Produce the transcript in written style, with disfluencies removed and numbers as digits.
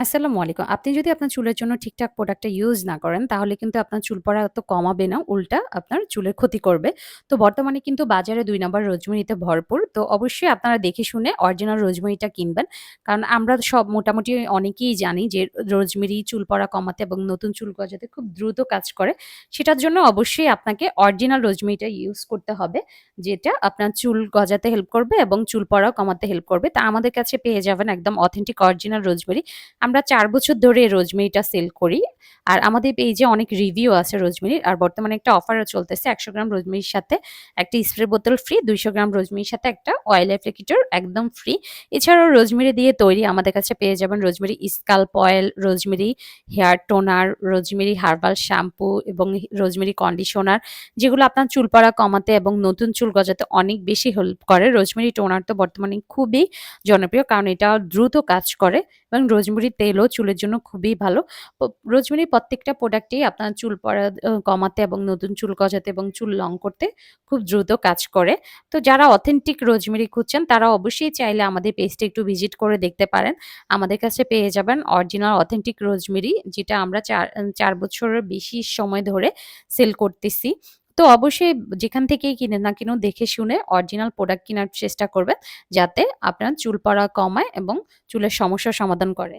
আসসালামু আলাইকুম। আপনি যদি আপনার চুলের জন্য ঠিকঠাক প্রোডাক্টটা ইউজ না করেন, তাহলে কিন্তু আপনার চুল পড়া তো কমাবে না, উল্টা আপনার চুলের ক্ষতি করবে। তো বর্তমানে কিন্তু বাজারে ২ নাম্বার রোজমেরিতে ভরপুর। তো অবশ্যই আপনারা দেখে শুনে অরিজিনাল রোজমেরিটা কিনবেন। কারণ আমরা সব মোটামুটি অনেকেই জানি যে রোজমেরি চুল পড়া কমাতে এবং নতুন চুল গজাতে খুব দ্রুত কাজ করে। সেটার জন্য অবশ্যই আপনাকে অরিজিনাল রোজমেরিটা ইউজ করতে হবে। যেটা আপনার চুল গজাতে হেল্প করবে এবং চুল পড়াও কমাতে হেল্প করবে। তা আমাদের কাছে পেয়ে যাবেন একদম অথেন্টিক অরিজিনাল রোজমেরি। আমরা ৪ বছর ধরে রোজমেরিটা সেল করি। আর আমাদের পেজে অনেক রিভিউ আছে রোজমেরির। আর বর্তমানে একটা অফারও চলতেছে। ১০০ গ্রাম রোজমেরির সাথে একটা স্প্রে বোতল ফ্রি, ২০০ গ্রাম রোজমেরির সাথে একটা অয়েল অ্যাপ্লিকেটর একদম ফ্রি। এছাড়াও রোজমেরি দিয়ে তৈরি আমাদের কাছে পেয়ে যাবেন rosemary scalp oil, rosemary hair toner, rosemary herbal shampoo এবং রোজমেরি কন্ডিশনার, যেগুলো আপনার চুল পড়া কমাতে এবং নতুন চুল গজাতে অনেক বেশি হেল্প করে। রোজমেরি টোনার তো বর্তমানে খুবই জনপ্রিয়, কারণ এটা দ্রুত কাজ করে এবং রোজমেরি তেলও চুলের জন্য খুবই ভালো। রোজমেরির প্রত্যেকটা প্রোডাক্টই আপনার চুল পড়া কমাতে এবং নতুন চুল গজাতে এবং চুল লং করতে খুব দ্রুত কাজ করে। তো যারা অথেন্টিক রোজমেরি খুঁজছেন, তারা অবশ্যই চাইলে আমাদের পেজটা একটু ভিজিট করে দেখতে পারেন। আমাদের কাছে পেয়ে যাবেন অরিজিনাল অথেন্টিক রোজমেরি, যেটা আমরা ৪ বছরের বেশি সময় ধরে সেল করতেছি। তো অবশ্যই যেখান থেকেই কিনেন না কেন, দেখে শুনে অরিজিনাল প্রোডাক্ট কেনার চেষ্টা করবেন, যাতে আপনার চুল পড়া কমায় এবং চুলের সমস্যার সমাধান করে।